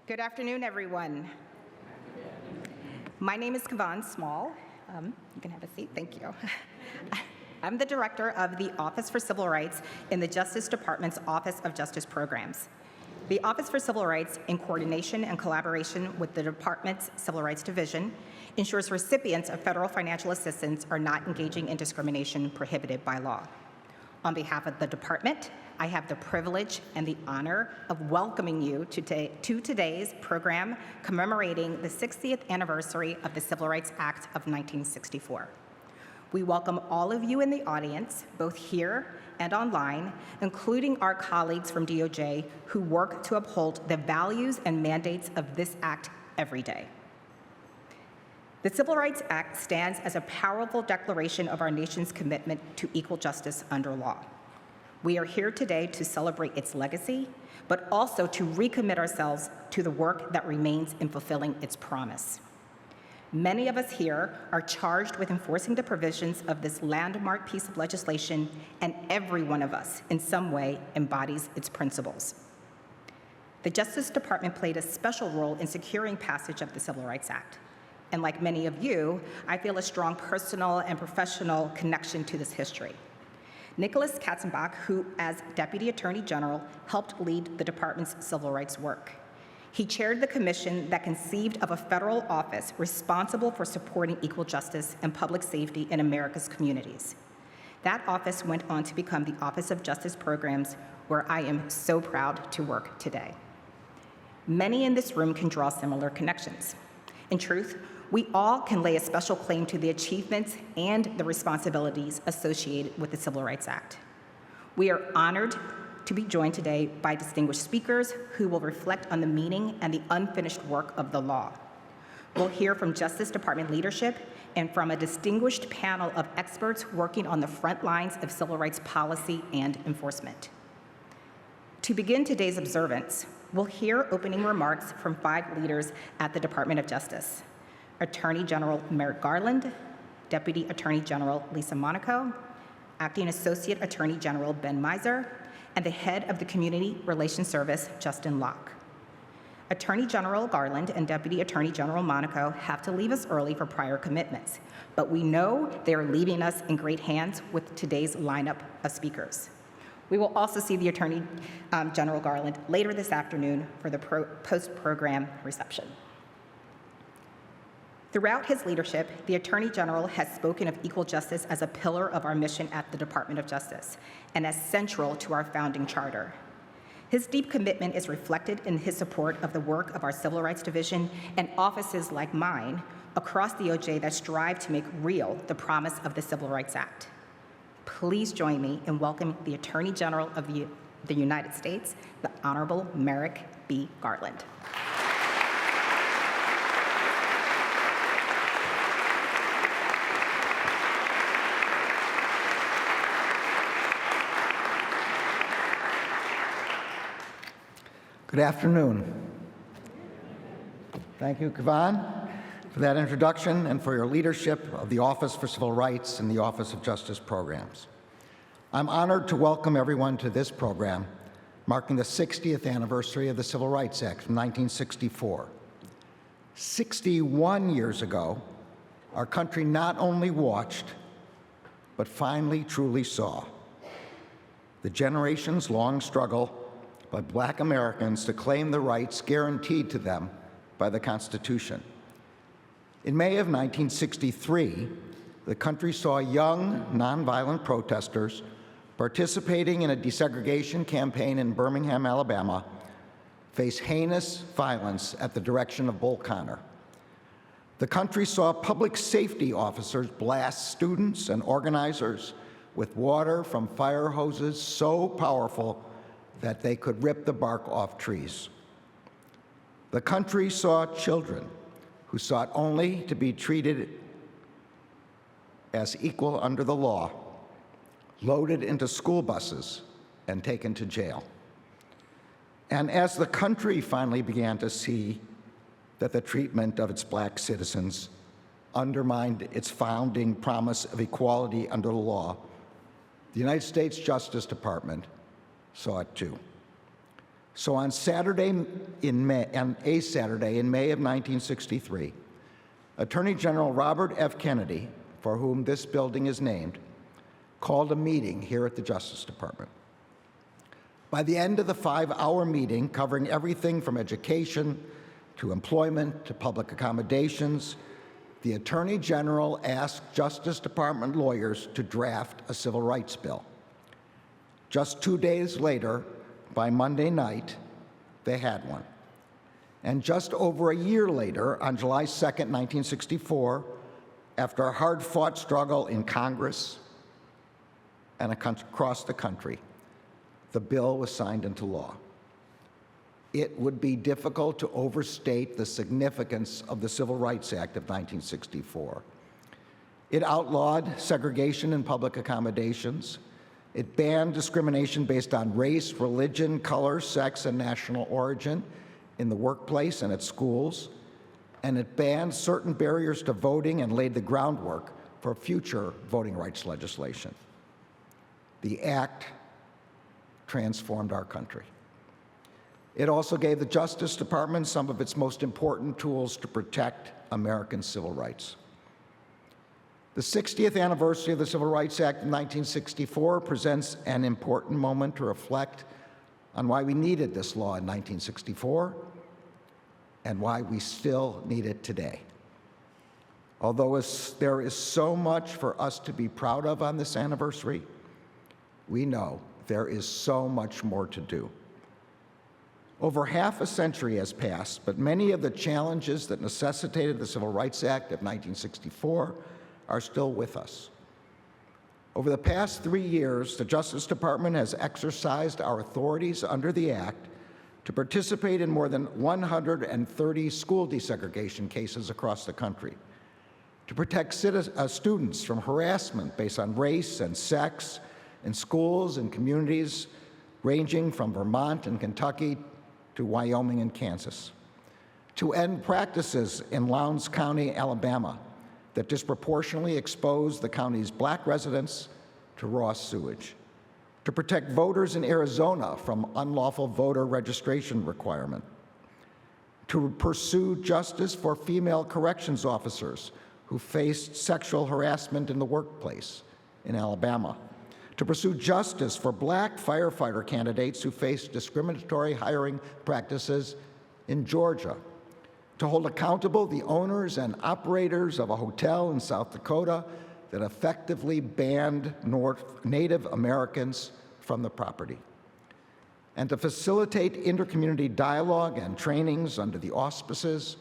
Good afternoon, everyone. My name is Kavan Small. You can have a seat, thank you. I'm the director of the Office for Civil Rights in the Justice Department's Office of Justice Programs. The Office for Civil Rights, in coordination and collaboration with the Department's Civil Rights Division, ensures recipients of federal financial assistance are not engaging in discrimination prohibited by law. On behalf of the department, I have the privilege and the honor of welcoming you to today's program commemorating the 60th anniversary of the Civil Rights Act of 1964. We welcome all of you in the audience, both here and online, including our colleagues from DOJ who work to uphold the values and mandates of this act every day. The Civil Rights Act stands as a powerful declaration of our nation's commitment to equal justice under law. We are here today to celebrate its legacy, but also to recommit ourselves to the work that remains in fulfilling its promise. Many of us here are charged with enforcing the provisions of this landmark piece of legislation, and every one of us, in some way, embodies its principles. The Justice Department played a special role in securing passage of the Civil Rights Act. And like many of you, I feel a strong personal and professional connection to this history. Nicholas Katzenbach, who as Deputy Attorney General helped lead the department's civil rights work. He chaired the commission that conceived of a federal office responsible for supporting equal justice and public safety in America's communities. That office went on to become the Office of Justice Programs, where I am so proud to work today. Many in this room can draw similar connections. In truth, we all can lay a special claim to the achievements and the responsibilities associated with the Civil Rights Act. We are honored to be joined today by distinguished speakers who will reflect on the meaning and the unfinished work of the law. We'll hear from Justice Department leadership and from a distinguished panel of experts working on the front lines of civil rights policy and enforcement. To begin today's observance, we'll hear opening remarks from 5 leaders at the Department of Justice: Attorney General Merrick Garland, Deputy Attorney General Lisa Monaco, Acting Associate Attorney General Ben Miser, and the Head of the Community Relations Service, Justin Locke. Attorney General Garland and Deputy Attorney General Monaco have to leave us early for prior commitments, but we know they are leaving us in great hands with today's lineup of speakers. We will also see the Attorney General Garland later this afternoon for the post-program reception. Throughout his leadership, the Attorney General has spoken of equal justice as a pillar of our mission at the Department of Justice and as central to our founding charter. His deep commitment is reflected in his support of the work of our Civil Rights Division and offices like mine across the DOJ that strive to make real the promise of the Civil Rights Act. Please join me in welcoming the Attorney General of the United States, the Honorable Merrick B. Garland. Good afternoon. Thank you, Kavan, for that introduction and for your leadership of the Office for Civil Rights and the Office of Justice Programs. I'm honored to welcome everyone to this program, marking the 60th anniversary of the Civil Rights Act from 1964. 61 years ago, our country not only watched, but finally truly saw the generations-long struggle by Black Americans to claim the rights guaranteed to them by the Constitution. In May of 1963, the country saw young, nonviolent protesters participating in a desegregation campaign in Birmingham, Alabama, face heinous violence at the direction of Bull Connor. The country saw public safety officers blast students and organizers with water from fire hoses so powerful that they could rip the bark off trees. The country saw children who sought only to be treated as equal under the law, loaded into school buses and taken to jail. And as the country finally began to see that the treatment of its Black citizens undermined its founding promise of equality under the law, the United States Justice Department saw it too. So on a Saturday in May of 1963, Attorney General Robert F. Kennedy, for whom this building is named, called a meeting here at the Justice Department. By the end of the 5-hour meeting, covering everything from education to employment to public accommodations, the Attorney General asked Justice Department lawyers to draft a civil rights bill. Just 2 days later, by Monday night, they had one. And just over a year later, on July 2nd, 1964, after a hard-fought struggle in Congress and across the country, the bill was signed into law. It would be difficult to overstate the significance of the Civil Rights Act of 1964. It outlawed segregation in public accommodations. It banned discrimination based on race, religion, color, sex, and national origin in the workplace and at schools. And it banned certain barriers to voting and laid the groundwork for future voting rights legislation. The act transformed our country. It also gave the Justice Department some of its most important tools to protect American civil rights. The 60th anniversary of the Civil Rights Act of 1964 presents an important moment to reflect on why we needed this law in 1964 and why we still need it today. Although there is so much for us to be proud of on this anniversary, we know there is so much more to do. Over half a century has passed, but many of the challenges that necessitated the Civil Rights Act of 1964 are still with us. Over the past 3 years, the Justice Department has exercised our authorities under the Act to participate in more than 130 school desegregation cases across the country, to protect students from harassment based on race and sex in schools and communities ranging from Vermont and Kentucky to Wyoming and Kansas, to end practices in Lowndes County, Alabama, that disproportionately expose the county's black residents to raw sewage, to protect voters in Arizona from unlawful voter registration requirement, to pursue justice for female corrections officers who faced sexual harassment in the workplace in Alabama, to pursue justice for black firefighter candidates who faced discriminatory hiring practices in Georgia, to hold accountable the owners and operators of a hotel in South Dakota that effectively banned Native Americans from the property, and to facilitate intercommunity dialogue and trainings under the auspices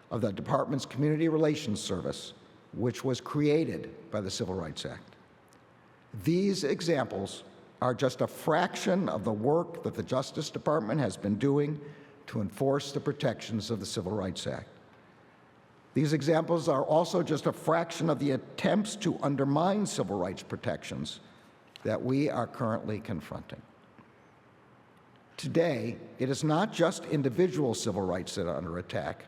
of the Department's Community Relations Service, which was created by the Civil Rights Act. These examples are just a fraction of the work that the Justice Department has been doing to enforce the protections of the Civil Rights Act. These examples are also just a fraction of the attempts to undermine civil rights protections that we are currently confronting. Today, it is not just individual civil rights that are under attack.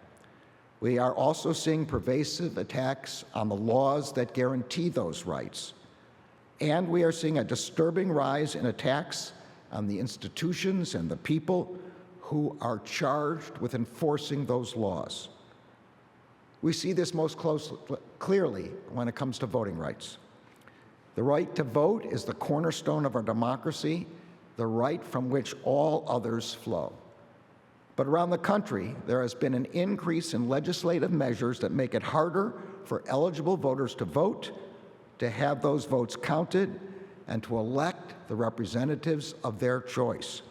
We are also seeing pervasive attacks on the laws that guarantee those rights. And we are seeing a disturbing rise in attacks on the institutions and the people who are charged with enforcing those laws. We see this most clearly when it comes to voting rights. The right to vote is the cornerstone of our democracy, the right from which all others flow. But around the country, there has been an increase in legislative measures that make it harder for eligible voters to vote, to have those votes counted, and to elect the representatives of their choice.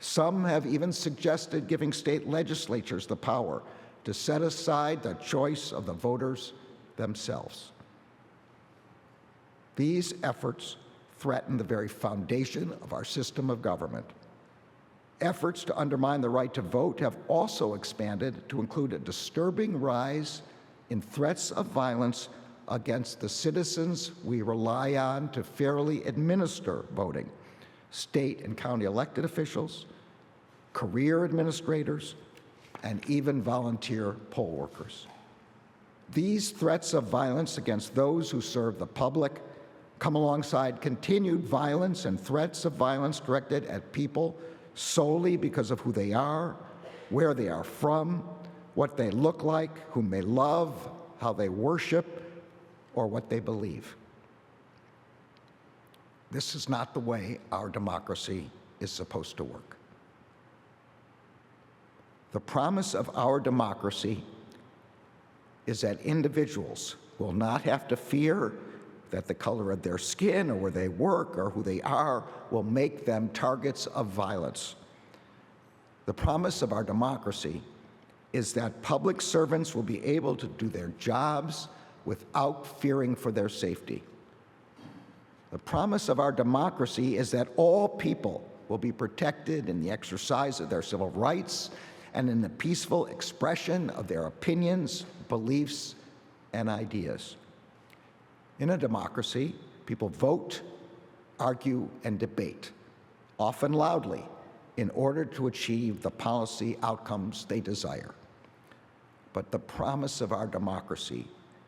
Some have even suggested giving state legislatures the power to set aside the choice of the voters themselves. These efforts threaten the very foundation of our system of government. Efforts to undermine the right to vote have also expanded to include a disturbing rise in threats of violence against the citizens we rely on to fairly administer voting: state and county elected officials, career administrators, and even volunteer poll workers. These threats of violence against those who serve the public come alongside continued violence and threats of violence directed at people solely because of who they are, where they are from, what they look like, whom they love, how they worship, or what they believe. This is not the way our democracy is supposed to work. The promise of our democracy is that individuals will not have to fear that the color of their skin or where they work or who they are will make them targets of violence. The promise of our democracy is that public servants will be able to do their jobs without fearing for their safety. The promise of our democracy is that all people will be protected in the exercise of their civil rights and in the peaceful expression of their opinions, beliefs, and ideas. In a democracy, people vote, argue, and debate, often loudly, in order to achieve the policy outcomes they desire. But the promise of our democracy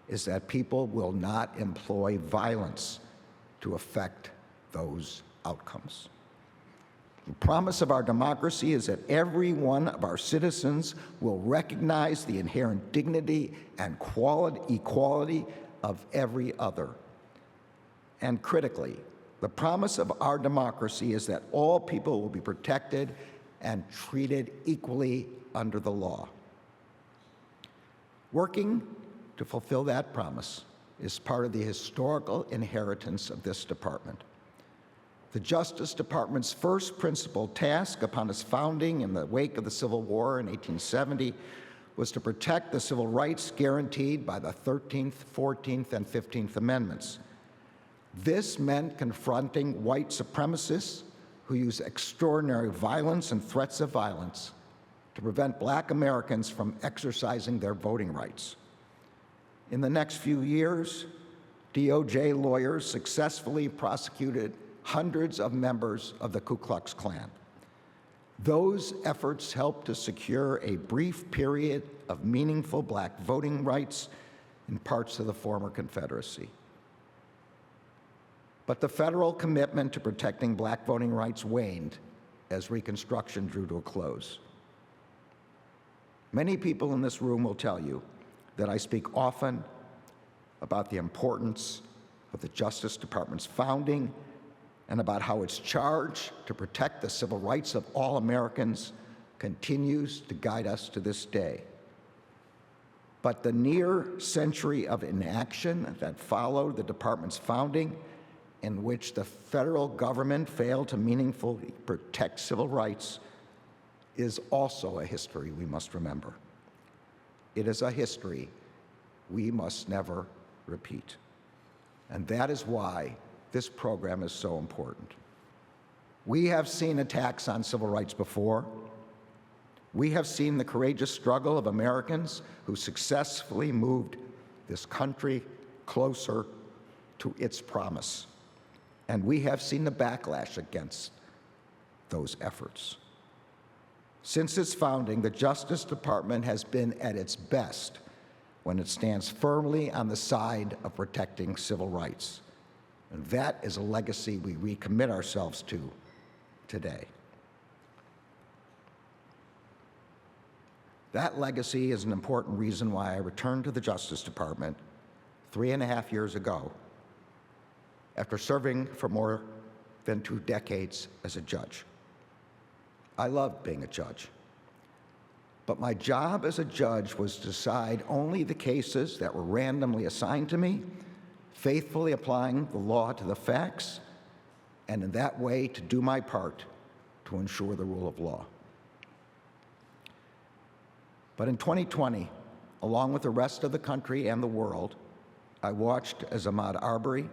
is that people will not employ violence to affect those outcomes. The promise of our democracy is that every one of our citizens will recognize the inherent dignity and equality of every other. And critically, the promise of our democracy is that all people will be protected and treated equally under the law. Working to fulfill that promise is part of the historical inheritance of this department. The Justice Department's first principal task upon its founding in the wake of the Civil War in 1870 was to protect the civil rights guaranteed by the 13th, 14th, and 15th Amendments. This meant confronting white supremacists who use extraordinary violence and threats of violence to prevent Black Americans from exercising their voting rights. In the next few years, DOJ lawyers successfully prosecuted hundreds of members of the Ku Klux Klan. Those efforts helped to secure a brief period of meaningful Black voting rights in parts of the former Confederacy. But the federal commitment to protecting Black voting rights waned as Reconstruction drew to a close. Many people in this room will tell you that I speak often about the importance of the Justice Department's founding and about how its charge to protect the civil rights of all Americans continues to guide us to this day. But the near century of inaction that followed the department's founding, in which the federal government failed to meaningfully protect civil rights, is also a history we must remember. It is a history we must never repeat. And that is why this program is so important. We have seen attacks on civil rights before. We have seen the courageous struggle of Americans who successfully moved this country closer to its promise. And we have seen the backlash against those efforts. Since its founding, the Justice Department has been at its best when it stands firmly on the side of protecting civil rights. And that is a legacy we recommit ourselves to today. That legacy is an important reason why I returned to the Justice Department 3.5 years ago after serving for more than 2 decades as a judge. I loved being a judge. But my job as a judge was to decide only the cases that were randomly assigned to me, faithfully applying the law to the facts, and in that way to do my part to ensure the rule of law. But in 2020, along with the rest of the country and the world, I watched as Ahmaud Arbery,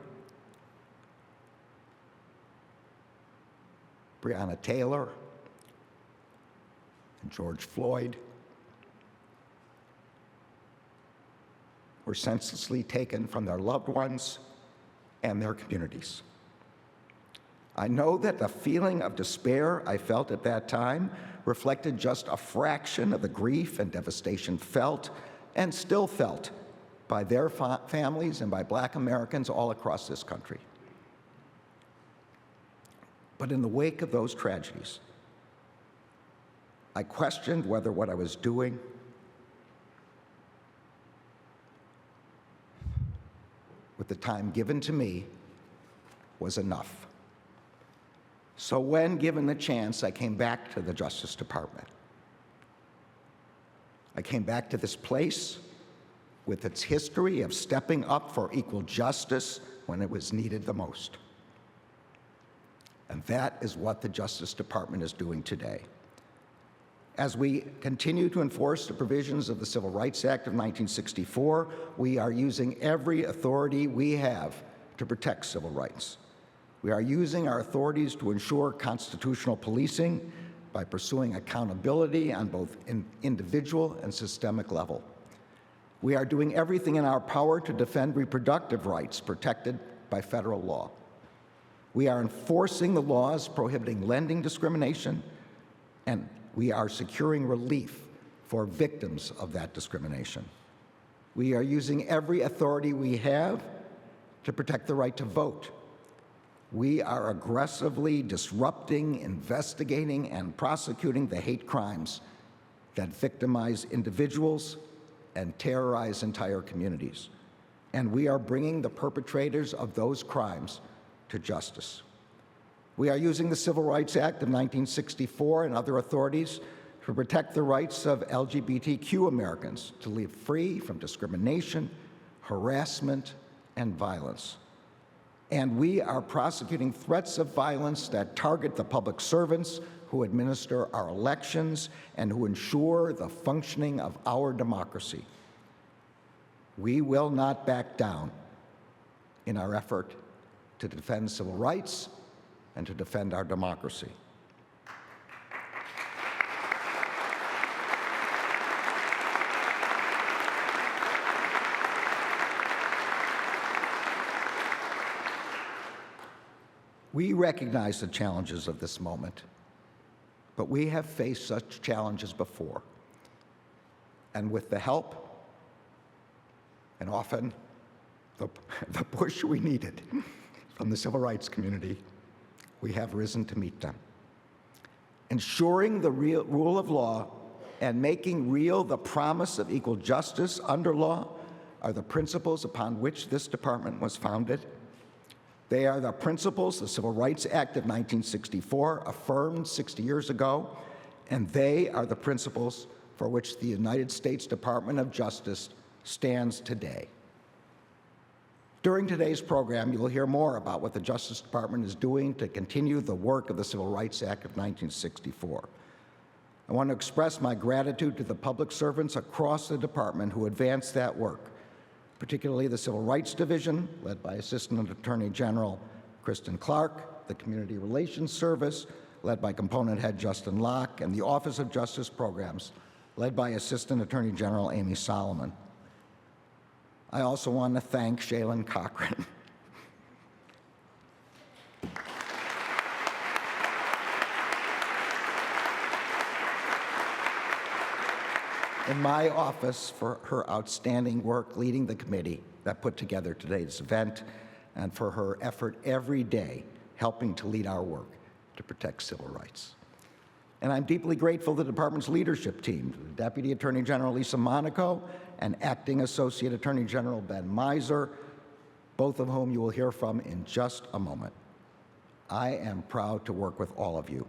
Breonna Taylor, and George Floyd were senselessly taken from their loved ones and their communities. I know that the feeling of despair I felt at that time reflected just a fraction of the grief and devastation felt and still felt by their families and by Black Americans all across this country. But in the wake of those tragedies, I questioned whether what I was doing with the time given to me was enough. So when given the chance, I came back to the Justice Department. I came back to this place with its history of stepping up for equal justice when it was needed the most. And that is what the Justice Department is doing today. As we continue to enforce the provisions of the Civil Rights Act of 1964, we are using every authority we have to protect civil rights. We are using our authorities to ensure constitutional policing by pursuing accountability on both an individual and systemic level. We are doing everything in our power to defend reproductive rights protected by federal law. We are enforcing the laws prohibiting lending discrimination, and we are securing relief for victims of that discrimination. We are using every authority we have to protect the right to vote. We are aggressively disrupting, investigating, and prosecuting the hate crimes that victimize individuals and terrorize entire communities. And we are bringing the perpetrators of those crimes to justice. We are using the Civil Rights Act of 1964 and other authorities to protect the rights of LGBTQ Americans to live free from discrimination, harassment, and violence. And we are prosecuting threats of violence that target the public servants who administer our elections and who ensure the functioning of our democracy. We will not back down in our effort to defend civil rights and to defend our democracy. We recognize the challenges of this moment, but we have faced such challenges before. And with the help and often the push we needed from the civil rights community, we have risen to meet them. Ensuring the rule of law and making real the promise of equal justice under law are the principles upon which this department was founded. They are the principles the Civil Rights Act of 1964 affirmed 60 years ago, and they are the principles for which the United States Department of Justice stands today. During today's program, you will hear more about what the Justice Department is doing to continue the work of the Civil Rights Act of 1964. I want to express my gratitude to the public servants across the department who advanced that work, particularly the Civil Rights Division, led by Assistant Attorney General Kristen Clark, the Community Relations Service, led by Component Head Justin Locke, and the Office of Justice Programs, led by Assistant Attorney General Amy Solomon. I also want to thank Shaylin Cochran. In my office for her outstanding work leading the committee that put together today's event, and for her effort every day helping to lead our work to protect civil rights. And I'm deeply grateful to the department's leadership team, the Deputy Attorney General Lisa Monaco and Acting Associate Attorney General Ben Miser, both of whom you will hear from in just a moment. I am proud to work with all of you.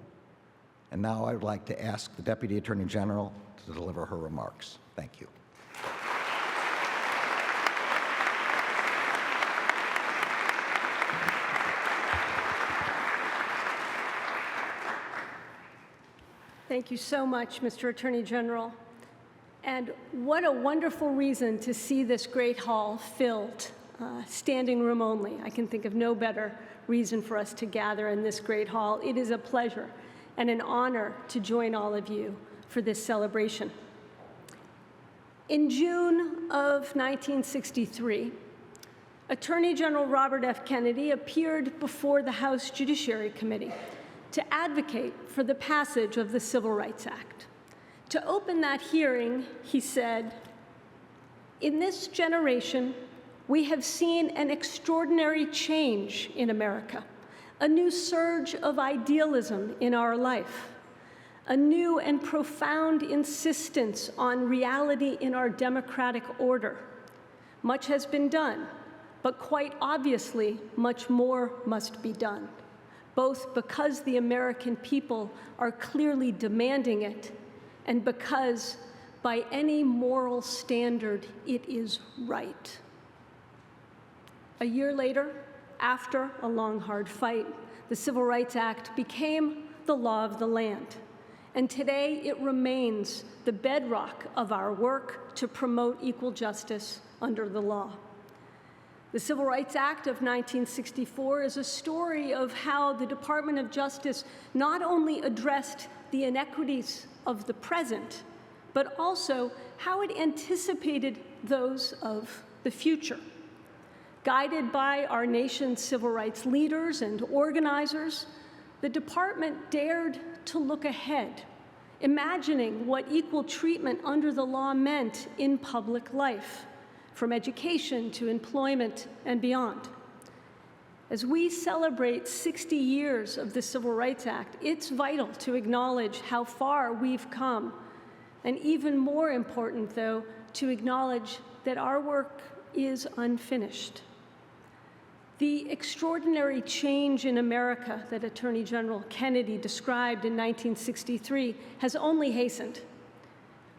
And now I would like to ask the Deputy Attorney General to deliver her remarks. Thank you. Thank you so much, Mr. Attorney General. And what a wonderful reason to see this great hall filled, standing room only. I can think of no better reason for us to gather in this great hall. It is a pleasure and an honor to join all of you for this celebration. In June of 1963, Attorney General Robert F. Kennedy appeared before the House Judiciary Committee to advocate for the passage of the Civil Rights Act. To open that hearing, he said, "In this generation, we have seen an extraordinary change in America, a new surge of idealism in our life, a new and profound insistence on reality in our democratic order. Much has been done, but quite obviously, much more must be done, both because the American people are clearly demanding it and because, by any moral standard, it is right. A year later, after a long, hard fight, the Civil Rights Act became the law of the land. And today, it remains the bedrock of our work to promote equal justice under the law. The Civil Rights Act of 1964 is a story of how the Department of Justice not only addressed the inequities of the present, but also how it anticipated those of the future. Guided by our nation's civil rights leaders and organizers, the department dared to look ahead, imagining what equal treatment under the law meant in public life, from education to employment and beyond. As we celebrate 60 years of the Civil Rights Act, it's vital to acknowledge how far we've come, and even more important, though, to acknowledge that our work is unfinished. The extraordinary change in America that Attorney General Kennedy described in 1963 has only hastened.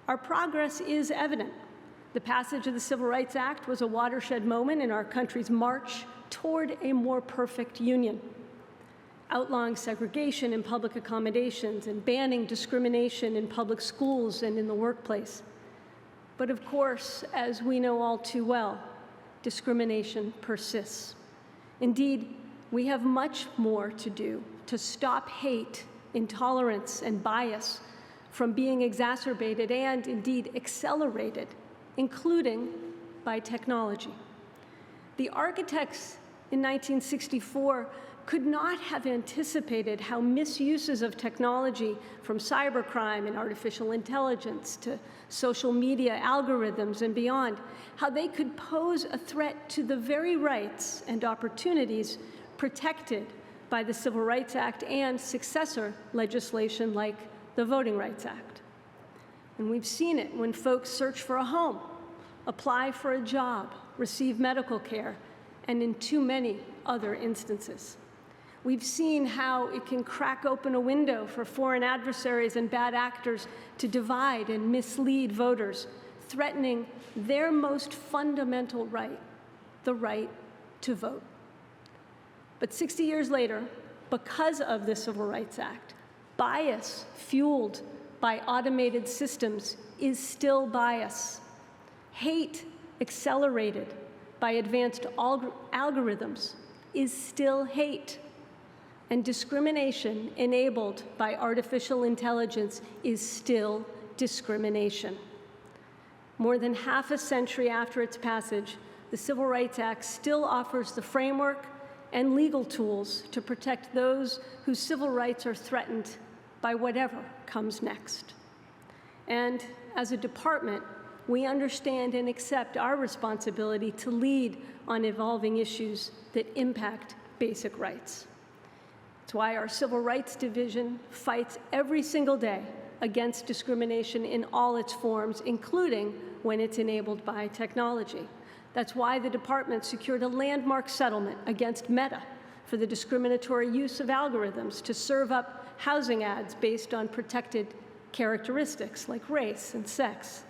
Our progress is evident. The passage of the Civil Rights Act was a watershed moment in our country's march toward a more perfect union, outlawing segregation in public accommodations and banning discrimination in public schools and in the workplace. But of course, as we know all too well, discrimination persists. Indeed, we have much more to do to stop hate, intolerance, and bias from being exacerbated and, indeed, accelerated, including by technology. The architects in 1964 could not have anticipated how misuses of technology, from cybercrime and artificial intelligence to social media algorithms and beyond, how they could pose a threat to the very rights and opportunities protected by the Civil Rights Act and successor legislation like the Voting Rights Act. And we've seen it when folks search for a home, apply for a job, receive medical care, and in too many other instances. We've seen how it can crack open a window for foreign adversaries and bad actors to divide and mislead voters, threatening their most fundamental right, the right to vote. But 60 years later, because of the Civil Rights Act, bias fueled by automated systems is still bias. Hate accelerated by advanced algorithms is still hate. And discrimination enabled by artificial intelligence is still discrimination. More than half a century after its passage, the Civil Rights Act still offers the framework and legal tools to protect those whose civil rights are threatened by whatever comes next. And as a department, we understand and accept our responsibility to lead on evolving issues that impact basic rights. It's why our Civil Rights Division fights every single day against discrimination in all its forms, including when it's enabled by technology. That's why the department secured a landmark settlement against Meta for the discriminatory use of algorithms to serve up housing ads based on protected characteristics like race and sex.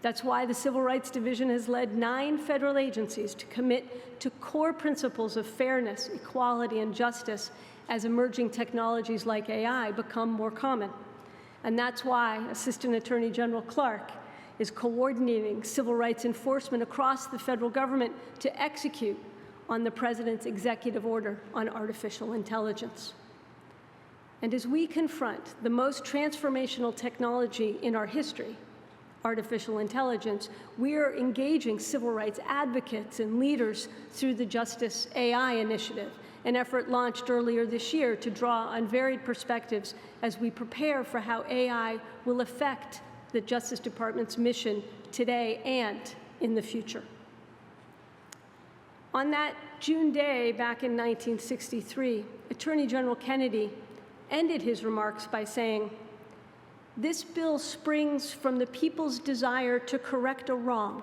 That's why the Civil Rights Division has led 9 federal agencies to commit to core principles of fairness, equality, and justice as emerging technologies like AI become more common. And that's why Assistant Attorney General Clark is coordinating civil rights enforcement across the federal government to execute on the President's executive order on artificial intelligence. And as we confront the most transformational technology in our history, artificial intelligence, we're engaging civil rights advocates and leaders through the Justice AI Initiative, an effort launched earlier this year to draw on varied perspectives as we prepare for how AI will affect the Justice Department's mission today and in the future. On that June day back in 1963, Attorney General Kennedy ended his remarks by saying, This bill springs from the people's desire to correct a wrong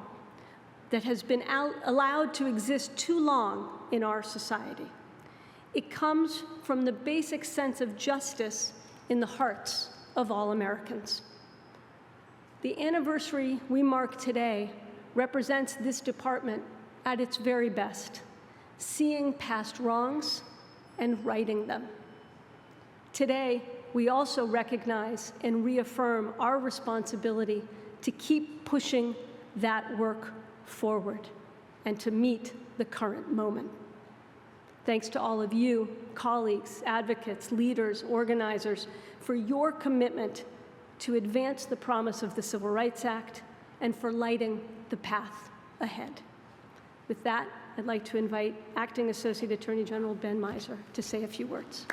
that has been allowed to exist too long in our society. It comes from the basic sense of justice in the hearts of all Americans. The anniversary we mark today represents this department at its very best, seeing past wrongs and righting them. Today, we also recognize and reaffirm our responsibility to keep pushing that work forward and to meet the current moment. Thanks to all of you, colleagues, advocates, leaders, organizers, for your commitment to advance the promise of the Civil Rights Act and for lighting the path ahead. With that, I'd like to invite Acting Associate Attorney General Ben Miser to say a few words.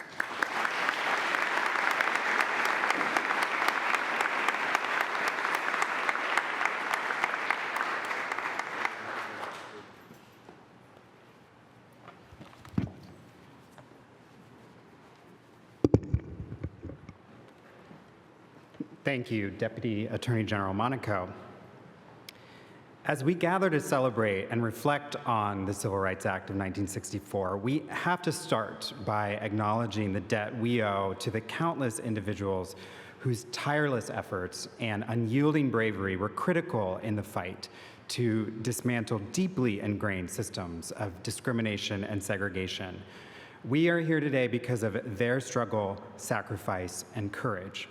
Thank you, Deputy Attorney General Monaco. As we gather to celebrate and reflect on the Civil Rights Act of 1964, we have to start by acknowledging the debt we owe to the countless individuals whose tireless efforts and unyielding bravery were critical in the fight to dismantle deeply ingrained systems of discrimination and segregation. We are here today because of their struggle, sacrifice, and courage.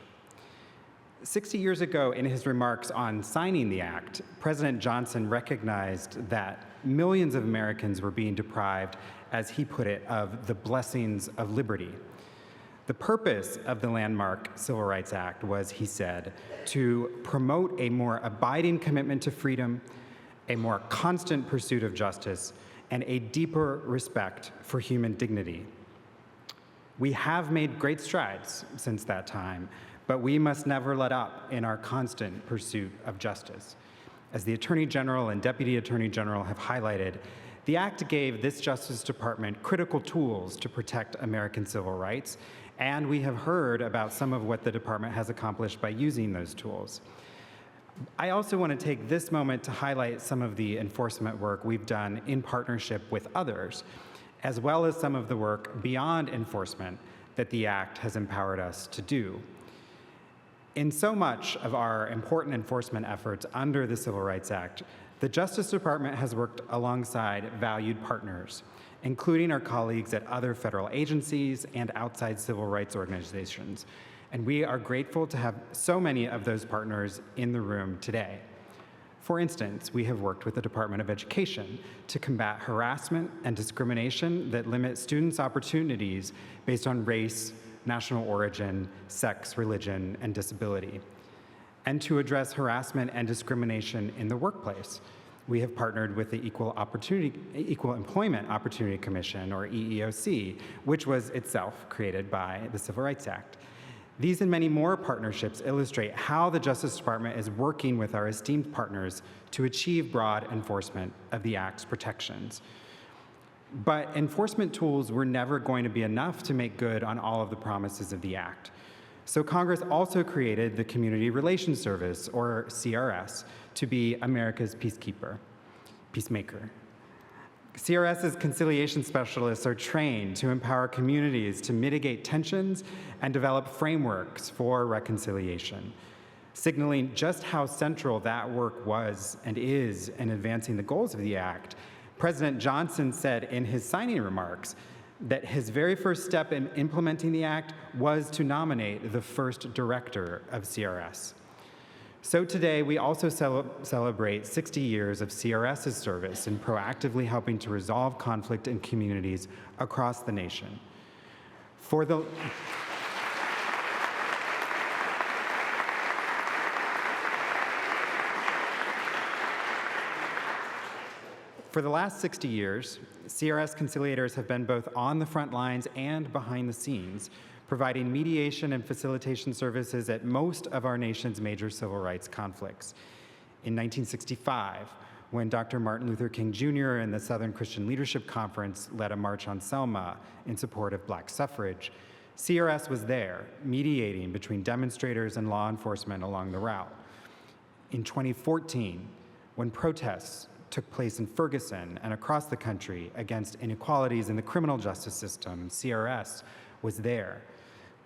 60 years ago, in his remarks on signing the act, President Johnson recognized that millions of Americans were being deprived, as he put it, of the blessings of liberty. The purpose of the landmark Civil Rights Act was, he said, to promote a more abiding commitment to freedom, a more constant pursuit of justice, and a deeper respect for human dignity. We have made great strides since that time, but we must never let up in our constant pursuit of justice. As the Attorney General and Deputy Attorney General have highlighted, the Act gave this Justice Department critical tools to protect American civil rights, and we have heard about some of what the department has accomplished by using those tools. I also want to take this moment to highlight some of the enforcement work we've done in partnership with others, as well as some of the work beyond enforcement that the Act has empowered us to do. In so much of our important enforcement efforts under the Civil Rights Act, the Justice Department has worked alongside valued partners, including our colleagues at other federal agencies and outside civil rights organizations. And we are grateful to have so many of those partners in the room today. For instance, we have worked with the Department of Education to combat harassment and discrimination that limit students' opportunities based on race, national origin, sex, religion, and disability, and to address harassment and discrimination in the workplace. We have partnered with the Equal Employment Opportunity Commission, or EEOC, which was itself created by the Civil Rights Act. These and many more partnerships illustrate how the Justice Department is working with our esteemed partners to achieve broad enforcement of the Act's protections. But enforcement tools were never going to be enough to make good on all of the promises of the Act. So Congress also created the Community Relations Service, or CRS, to be America's peacemaker. CRS's conciliation specialists are trained to empower communities to mitigate tensions and develop frameworks for reconciliation, signaling just how central that work was and is in advancing the goals of the Act. President Johnson said in his signing remarks that his very first step in implementing the Act was to nominate the first director of CRS. So today, we also celebrate 60 years of CRS's service in proactively helping to resolve conflict in communities across the nation. For the last 60 years, CRS conciliators have been both on the front lines and behind the scenes, providing mediation and facilitation services at most of our nation's major civil rights conflicts. In 1965, when Dr. Martin Luther King Jr. and the Southern Christian Leadership Conference led a march on Selma in support of Black suffrage, CRS was there, mediating between demonstrators and law enforcement along the route. In 2014, when protests took place in Ferguson and across the country against inequalities in the criminal justice system, CRS was there.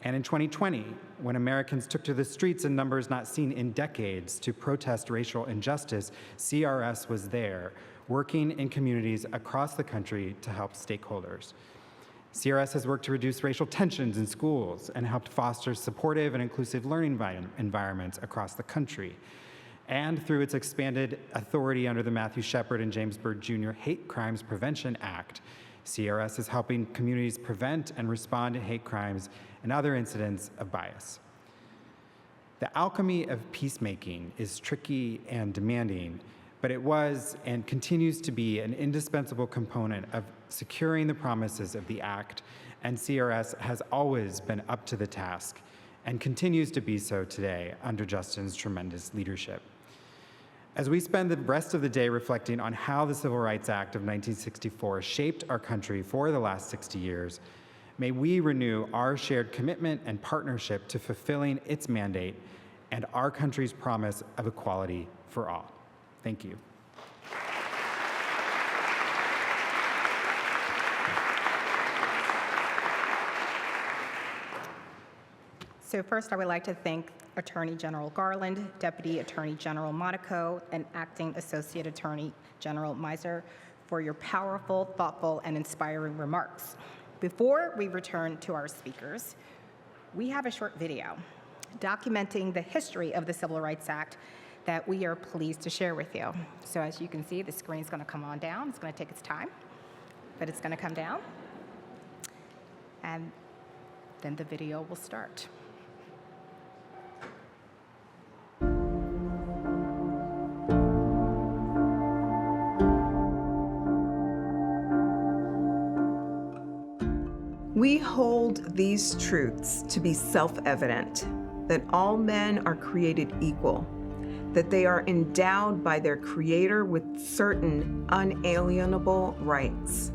And in 2020, when Americans took to the streets in numbers not seen in decades to protest racial injustice, CRS was there, working in communities across the country to help stakeholders. CRS has worked to reduce racial tensions in schools and helped foster supportive and inclusive learning environments across the country. And through its expanded authority under the Matthew Shepard and James Byrd Jr. Hate Crimes Prevention Act, CRS is helping communities prevent and respond to hate crimes and other incidents of bias. The alchemy of peacemaking is tricky and demanding, but it was and continues to be an indispensable component of securing the promises of the Act, and CRS has always been up to the task and continues to be so today under Justin's tremendous leadership. As we spend the rest of the day reflecting on how the Civil Rights Act of 1964 shaped our country for the last 60 years, may we renew our shared commitment and partnership to fulfilling its mandate and our country's promise of equality for all. Thank you. So first, I would like to thank Attorney General Garland, Deputy Attorney General Monaco, and Acting Associate Attorney General Miser for your powerful, thoughtful, and inspiring remarks. Before we return to our speakers, we have a short video documenting the history of the Civil Rights Act that we are pleased to share with you. So as you can see, the screen's going to come on down. It's going to take its time, but it's going to come down. And then the video will start. We hold these truths to be self-evident, that all men are created equal, that they are endowed by their Creator with certain unalienable rights.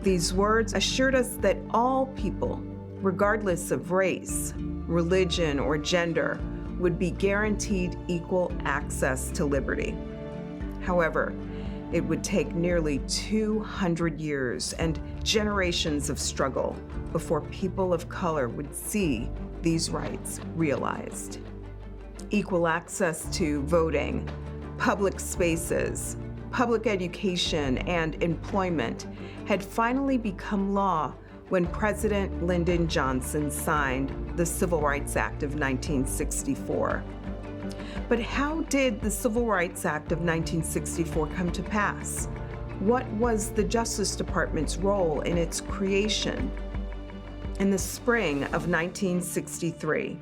These words assured us that all people, regardless of race, religion, or gender, would be guaranteed equal access to liberty. However, it would take nearly 200 years and generations of struggle before people of color would see these rights realized. Equal access to voting, public spaces, public education, and employment had finally become law when President Lyndon Johnson signed the Civil Rights Act of 1964. But how did the Civil Rights Act of 1964 come to pass? What was the Justice Department's role in its creation? In the spring of 1963,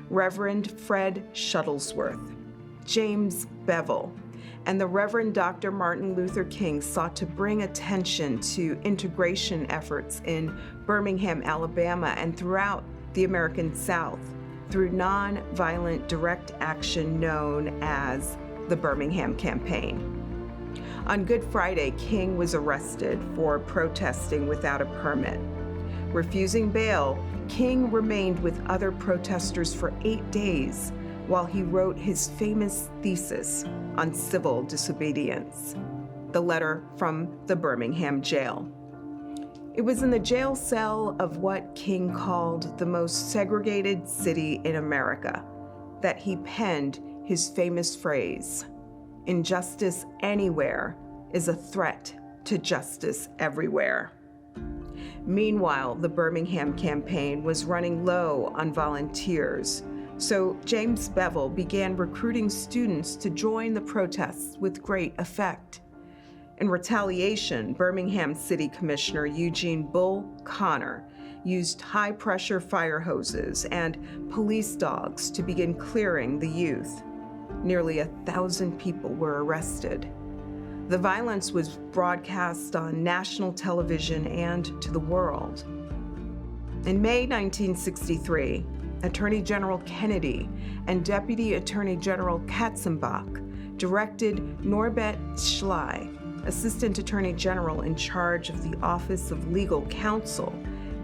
Reverend Fred Shuttlesworth, James Bevel, and the Reverend Dr. Martin Luther King sought to bring attention to integration efforts in Birmingham, Alabama, and throughout the American South through nonviolent direct action known as the Birmingham Campaign. On Good Friday, King was arrested for protesting without a permit. Refusing bail, King remained with other protesters for 8 days while he wrote his famous thesis on civil disobedience, the letter from the Birmingham jail. It was in the jail cell of what King called the most segregated city in America that he penned his famous phrase, "Injustice anywhere is a threat to justice everywhere." Meanwhile, the Birmingham campaign was running low on volunteers, so James Bevel began recruiting students to join the protests with great effect. In retaliation, Birmingham City Commissioner Eugene Bull Connor used high-pressure fire hoses and police dogs to begin clearing the youth. Nearly 1,000 people were arrested. The violence was broadcast on national television and to the world. In May 1963, Attorney General Kennedy and Deputy Attorney General Katzenbach directed Norbert Schley, Assistant Attorney General in charge of the Office of Legal Counsel,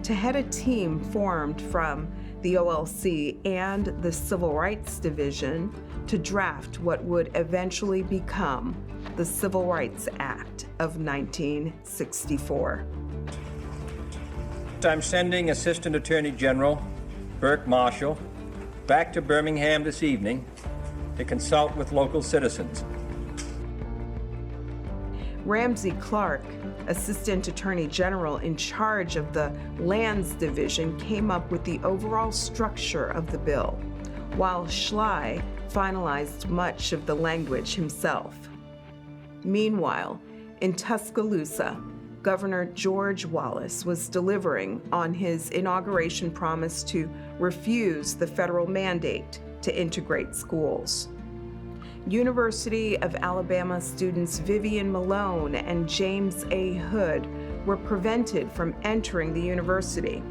to head a team formed from the OLC and the Civil Rights Division to draft what would eventually become the Civil Rights Act of 1964. I'm sending Assistant Attorney General Burke Marshall back to Birmingham this evening to consult with local citizens. Ramsey Clark, Assistant Attorney General in charge of the Lands Division, came up with the overall structure of the bill, while Schley finalized much of the language himself. Meanwhile, in Tuscaloosa, Governor George Wallace was delivering on his inauguration promise to refuse the federal mandate to integrate schools. University of Alabama students Vivian Malone and James A. Hood were prevented from entering the university.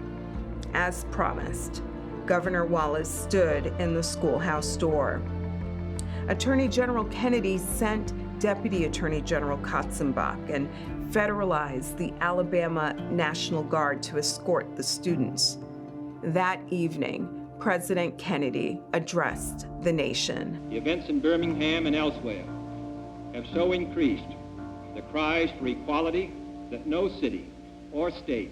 As promised, Governor Wallace stood in the schoolhouse door. Attorney General Kennedy sent Deputy Attorney General Katzenbach and federalized the Alabama National Guard to escort the students. That evening, President Kennedy addressed the nation. The events in Birmingham and elsewhere have so increased the cries for equality that no city or state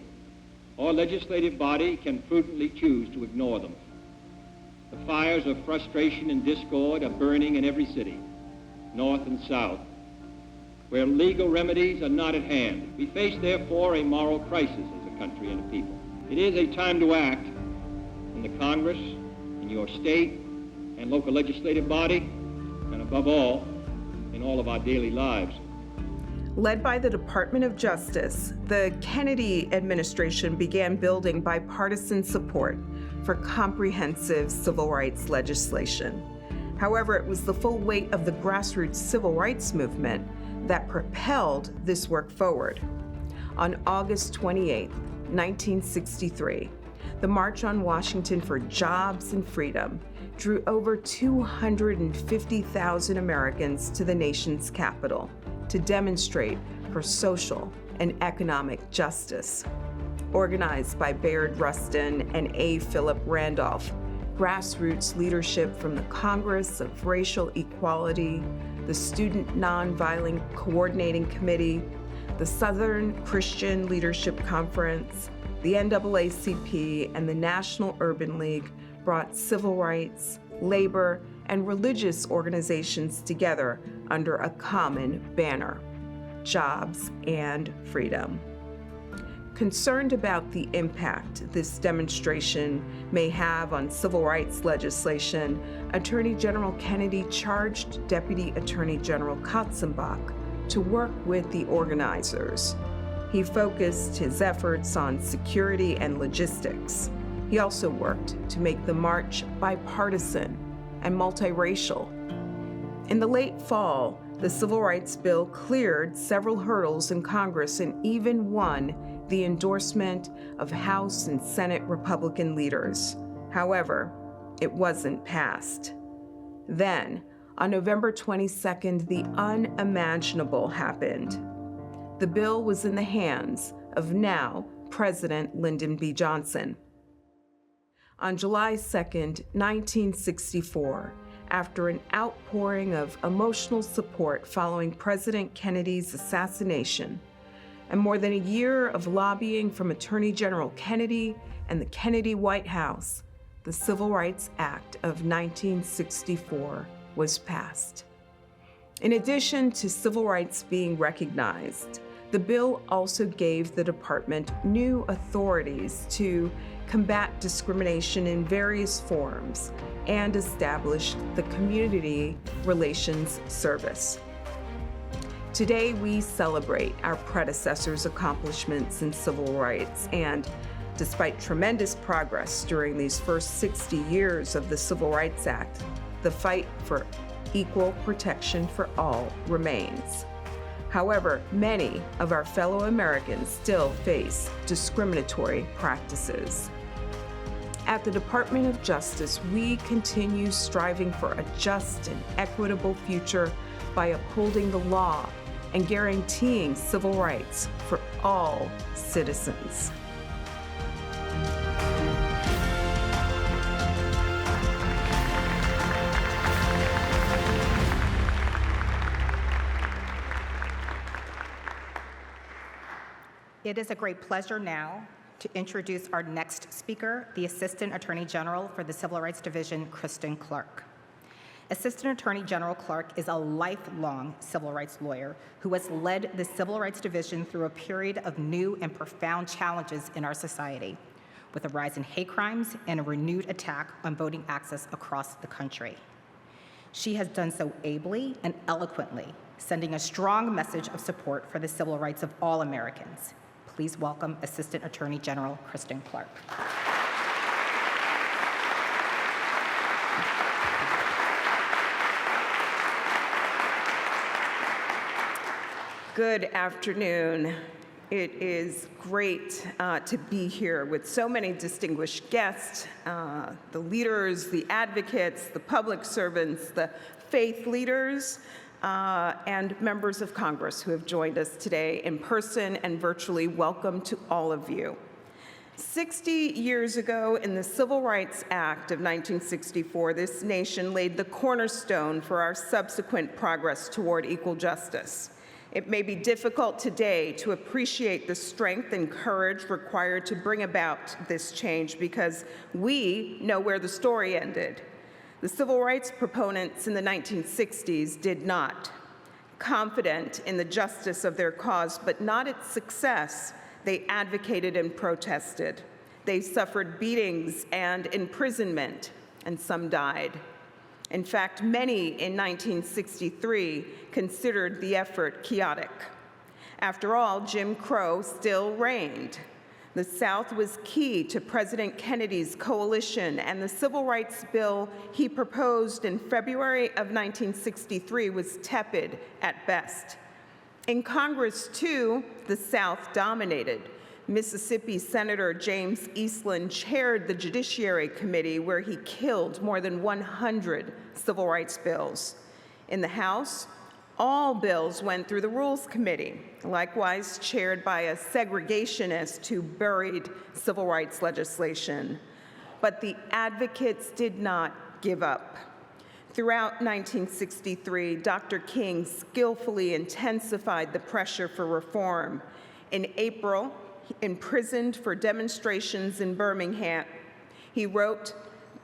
or legislative body can prudently choose to ignore them. The fires of frustration and discord are burning in every city, north and south, where legal remedies are not at hand. We face, therefore, a moral crisis as a country and a people. It is a time to act in the Congress, in your state and local legislative body, and above all, in all of our daily lives. Led by the Department of Justice, the Kennedy administration began building bipartisan support for comprehensive civil rights legislation. However, it was the full weight of the grassroots civil rights movement that propelled this work forward. On August 28, 1963, the March on Washington for Jobs and Freedom drew over 250,000 Americans to the nation's capital to demonstrate for social and economic justice. Organized by Bayard Rustin and A. Philip Randolph, grassroots leadership from the Congress of Racial Equality, the Student Nonviolent Coordinating Committee, the Southern Christian Leadership Conference, the NAACP, and the National Urban League brought civil rights, labor, and religious organizations together under a common banner: jobs and freedom. Concerned about the impact this demonstration may have on civil rights legislation, Attorney General Kennedy charged Deputy Attorney General Katzenbach to work with the organizers. He focused his efforts on security and logistics. He also worked to make the march bipartisan and multiracial. In the late fall, the Civil Rights Bill cleared several hurdles in Congress and even won the endorsement of House and Senate Republican leaders. However, it wasn't passed. Then, on November 22nd, the unimaginable happened. The bill was in the hands of now President Lyndon B. Johnson. On July 2nd, 1964, after an outpouring of emotional support following President Kennedy's assassination, and more than a year of lobbying from Attorney General Kennedy and the Kennedy White House, the Civil Rights Act of 1964 was passed. In addition to civil rights being recognized, the bill also gave the department new authorities to combat discrimination in various forms and established the Community Relations Service. Today, we celebrate our predecessors' accomplishments in civil rights, and despite tremendous progress during these first 60 years of the Civil Rights Act, the fight for equal protection for all remains. However, many of our fellow Americans still face discriminatory practices. At the Department of Justice, we continue striving for a just and equitable future by upholding the law and guaranteeing civil rights for all citizens. It is a great pleasure now to introduce our next speaker, the Assistant Attorney General for the Civil Rights Division, Kristen Clark. Assistant Attorney General Clark is a lifelong civil rights lawyer who has led the Civil Rights Division through a period of new and profound challenges in our society, with a rise in hate crimes and a renewed attack on voting access across the country. She has done so ably and eloquently, sending a strong message of support for the civil rights of all Americans. Please welcome Assistant Attorney General Kristen Clark. Good afternoon. It is great to be here with so many distinguished guests, the leaders, the advocates, the public servants, the faith leaders, and members of Congress who have joined us today in person and virtually. Welcome to all of you. 60 years ago, in the Civil Rights Act of 1964, this nation laid the cornerstone for our subsequent progress toward equal justice. It may be difficult today to appreciate the strength and courage required to bring about this change because we know where the story ended. The civil rights proponents in the 1960s did not. Confident in the justice of their cause, but not its success, they advocated and protested. They suffered beatings and imprisonment, and some died. In fact, many in 1963 considered the effort chaotic. After all, Jim Crow still reigned. The South was key to President Kennedy's coalition, and the civil rights bill he proposed in February of 1963 was tepid at best. In Congress, too, the South dominated. Mississippi Senator James Eastland chaired the Judiciary Committee, where he killed more than 100 civil rights bills. In the House, all bills went through the Rules Committee, likewise chaired by a segregationist who buried civil rights legislation. But the advocates did not give up. Throughout 1963, Dr. King skillfully intensified the pressure for reform. In April, imprisoned for demonstrations in Birmingham, he wrote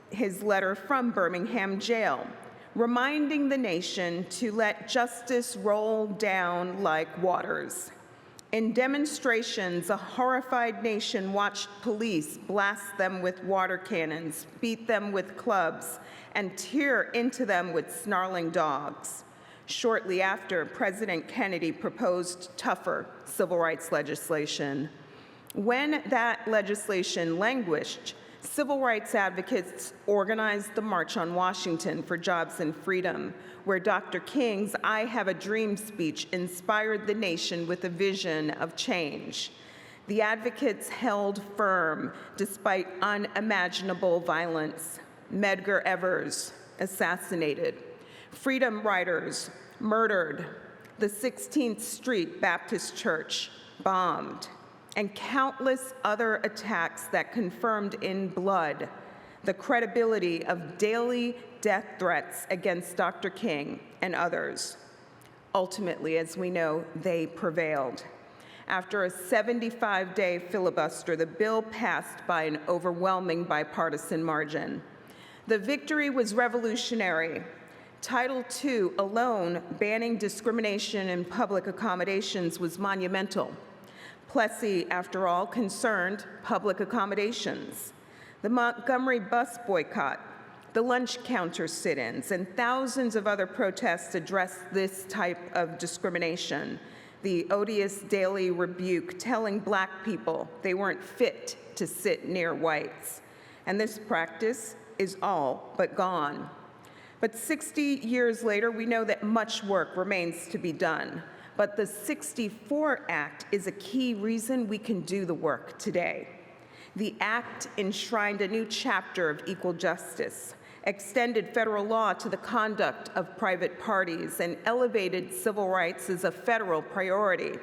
his letter from Birmingham jail, reminding the nation to let justice roll down like waters. In demonstrations, a horrified nation watched police blast them with water cannons, beat them with clubs, and tear into them with snarling dogs. Shortly after, President Kennedy proposed tougher civil rights legislation. When that legislation languished, civil rights advocates organized the March on Washington for Jobs and Freedom, where Dr. King's I Have a Dream speech inspired the nation with a vision of change. The advocates held firm despite unimaginable violence. Medgar Evers assassinated, freedom riders murdered, the 16th Street Baptist Church bombed, and countless other attacks that confirmed in blood the credibility of daily death threats against Dr. King and others. Ultimately, as we know, they prevailed. After a 75-day filibuster, the bill passed by an overwhelming bipartisan margin. The victory was revolutionary. Title II alone, banning discrimination in public accommodations, was monumental. Plessy, after all, concerned public accommodations. The Montgomery bus boycott, the lunch counter sit-ins, and thousands of other protests addressed this type of discrimination. The odious daily rebuke telling Black people they weren't fit to sit near whites. And this practice is all but gone. But 60 years later, we know that much work remains to be done. But the '64 Act is a key reason we can do the work today. The Act enshrined a new chapter of equal justice, extended federal law to the conduct of private parties, and elevated civil rights as a federal priority.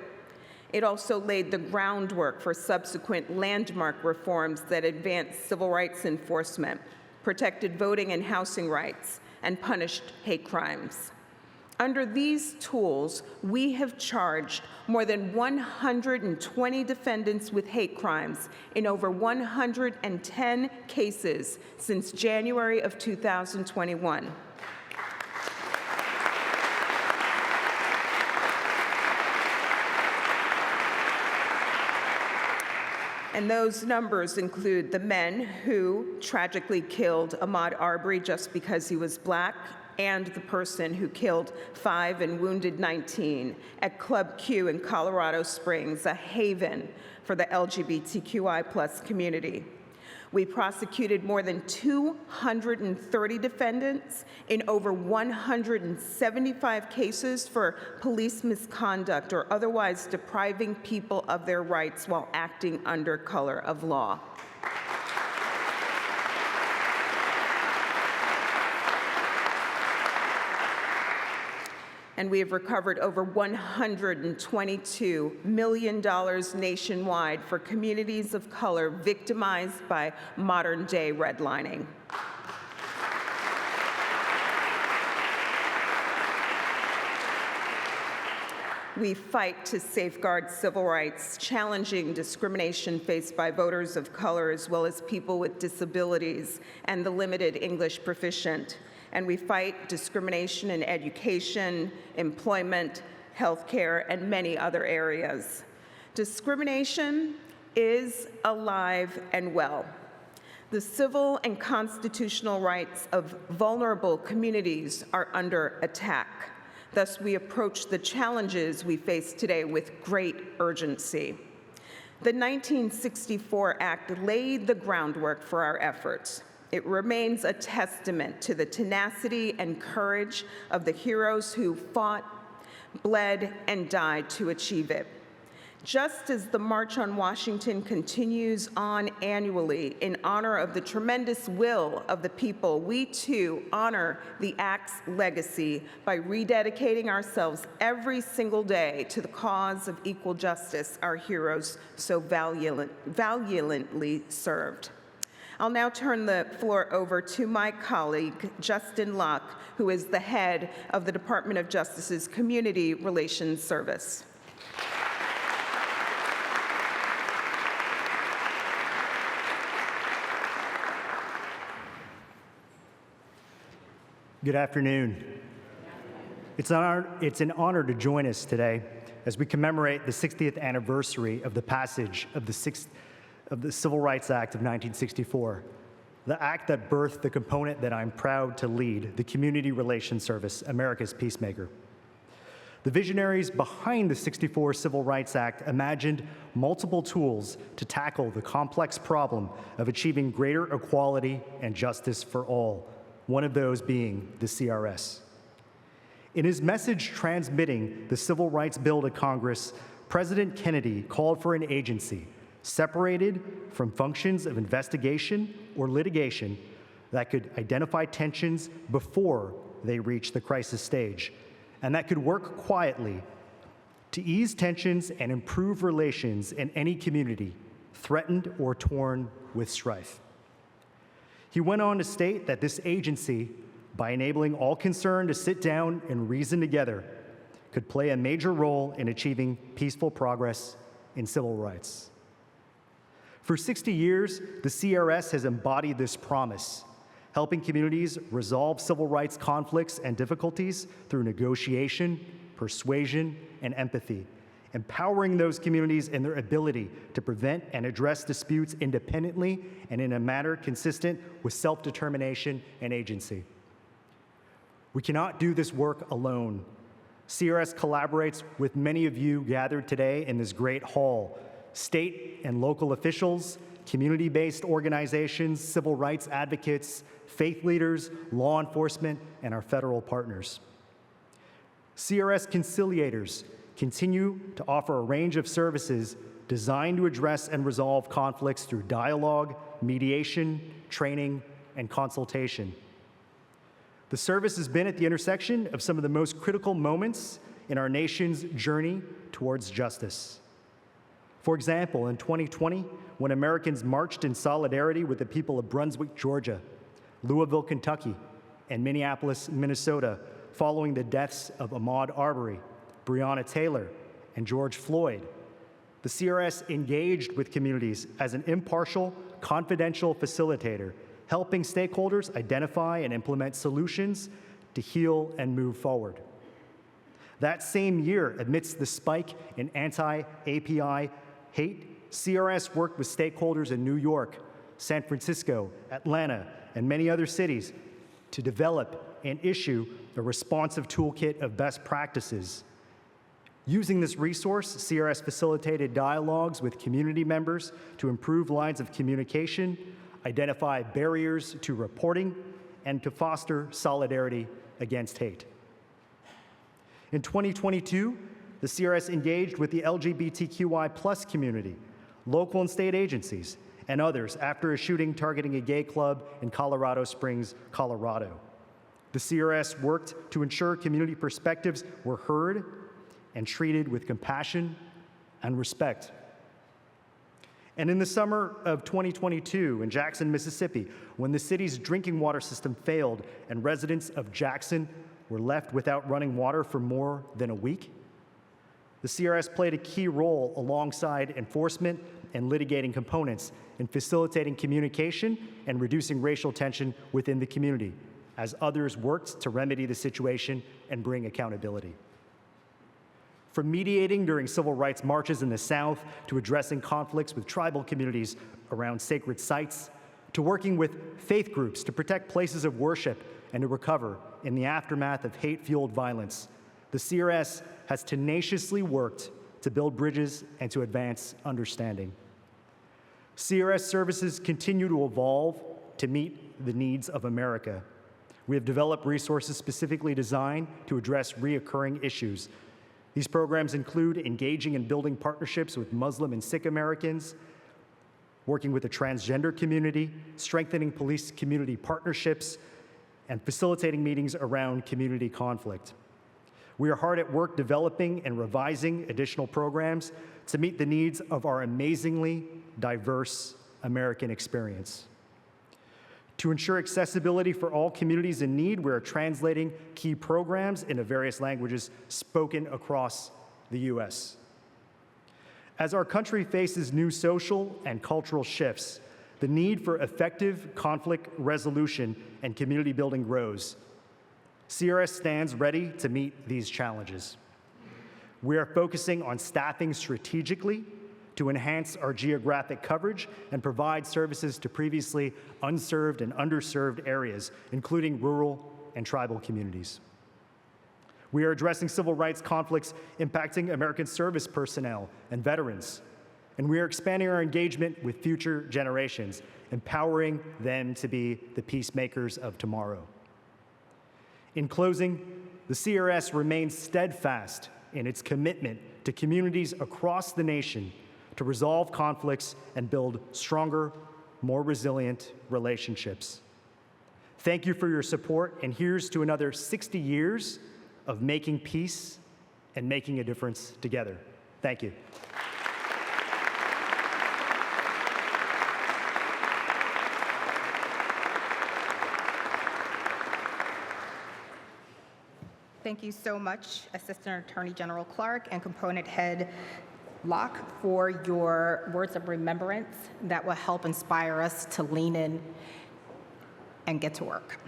It also laid the groundwork for subsequent landmark reforms that advanced civil rights enforcement, protected voting and housing rights, and punished hate crimes. Under these tools, we have charged more than 120 defendants with hate crimes in over 110 cases since January of 2021. And those numbers include the men who tragically killed Ahmaud Arbery just because he was Black, and the person who killed 5 and wounded 19 at Club Q in Colorado Springs, a haven for the LGBTQI+ community. We prosecuted more than 230 defendants in over 175 cases for police misconduct or otherwise depriving people of their rights while acting under color of law. And we have recovered over $122 million nationwide for communities of color victimized by modern-day redlining. We fight to safeguard civil rights, challenging discrimination faced by voters of color as well as people with disabilities and the limited English proficient. And we fight discrimination in education, employment, healthcare, and many other areas. Discrimination is alive and well. The civil and constitutional rights of vulnerable communities are under attack. Thus, we approach the challenges we face today with great urgency. The 1964 Act laid the groundwork for our efforts. It remains a testament to the tenacity and courage of the heroes who fought, bled, and died to achieve it. Just as the March on Washington continues on annually in honor of the tremendous will of the people, we too honor the Act's legacy by rededicating ourselves every single day to the cause of equal justice our heroes so valiantly served. I'll now turn the floor over to my colleague, Justin Locke, who is the head of the Department of Justice's Community Relations Service. Good afternoon. It's an honor to join us today as we commemorate the 60th anniversary of the passage of the Civil Rights Act of 1964, the act that birthed the component that I'm proud to lead, the Community Relations Service, America's peacemaker. The visionaries behind the '64 Civil Rights Act imagined multiple tools to tackle the complex problem of achieving greater equality and justice for all, one of those being the CRS. In his message transmitting the Civil Rights Bill to Congress, President Kennedy called for an agency separated from functions of investigation or litigation that could identify tensions before they reach the crisis stage, and that could work quietly to ease tensions and improve relations in any community threatened or torn with strife. He went on to state that this agency, by enabling all concerned to sit down and reason together, could play a major role in achieving peaceful progress in civil rights. For 60 years, the CRS has embodied this promise, helping communities resolve civil rights conflicts and difficulties through negotiation, persuasion, and empathy, empowering those communities in their ability to prevent and address disputes independently and in a manner consistent with self-determination and agency. We cannot do this work alone. CRS collaborates with many of you gathered today in this great hall, state and local officials, community-based organizations, civil rights advocates, faith leaders, law enforcement, and our federal partners. CRS conciliators continue to offer a range of services designed to address and resolve conflicts through dialogue, mediation, training, and consultation. The service has been at the intersection of some of the most critical moments in our nation's journey towards justice. For example, in 2020, when Americans marched in solidarity with the people of Brunswick, Georgia, Louisville, Kentucky, and Minneapolis, Minnesota, following the deaths of Ahmaud Arbery, Breonna Taylor, and George Floyd. The CRS engaged with communities as an impartial, confidential facilitator, helping stakeholders identify and implement solutions to heal and move forward. That same year, amidst the spike in anti-API hate, CRS worked with stakeholders in New York, San Francisco, Atlanta, and many other cities to develop and issue a responsive toolkit of best practices. Using this resource, CRS facilitated dialogues with community members to improve lines of communication, identify barriers to reporting, and to foster solidarity against hate. In 2022, the CRS engaged with the LGBTQI+ community, local and state agencies, and others after a shooting targeting a gay club in Colorado Springs, Colorado. The CRS worked to ensure community perspectives were heard and treated with compassion and respect. And in the summer of 2022 in Jackson, Mississippi, when the city's drinking water system failed and residents of Jackson were left without running water for more than a week, the CRS played a key role alongside enforcement and litigating components in facilitating communication and reducing racial tension within the community, as others worked to remedy the situation and bring accountability. From mediating during civil rights marches in the South to addressing conflicts with tribal communities around sacred sites, to working with faith groups to protect places of worship and to recover in the aftermath of hate-fueled violence, the CRS has tenaciously worked to build bridges and to advance understanding. CRS services continue to evolve to meet the needs of America. We have developed resources specifically designed to address reoccurring issues. These programs include engaging and building partnerships with Muslim and Sikh Americans, working with the transgender community, strengthening police community partnerships, and facilitating meetings around community conflict. We are hard at work developing and revising additional programs to meet the needs of our amazingly diverse American experience. To ensure accessibility for all communities in need, we are translating key programs into various languages spoken across the U.S. As our country faces new social and cultural shifts, the need for effective conflict resolution and community building grows. CRS stands ready to meet these challenges. We are focusing on staffing strategically to enhance our geographic coverage and provide services to previously unserved and underserved areas, including rural and tribal communities. We are addressing civil rights conflicts impacting American service personnel and veterans, and we are expanding our engagement with future generations, empowering them to be the peacemakers of tomorrow. In closing, the CRS remains steadfast in its commitment to communities across the nation to resolve conflicts and build stronger, more resilient relationships. Thank you for your support, and here's to another 60 years of making peace and making a difference together. Thank you. Thank you so much, Assistant Attorney General Clark and Component Head Locke, for your words of remembrance that will help inspire us to lean in and get to work.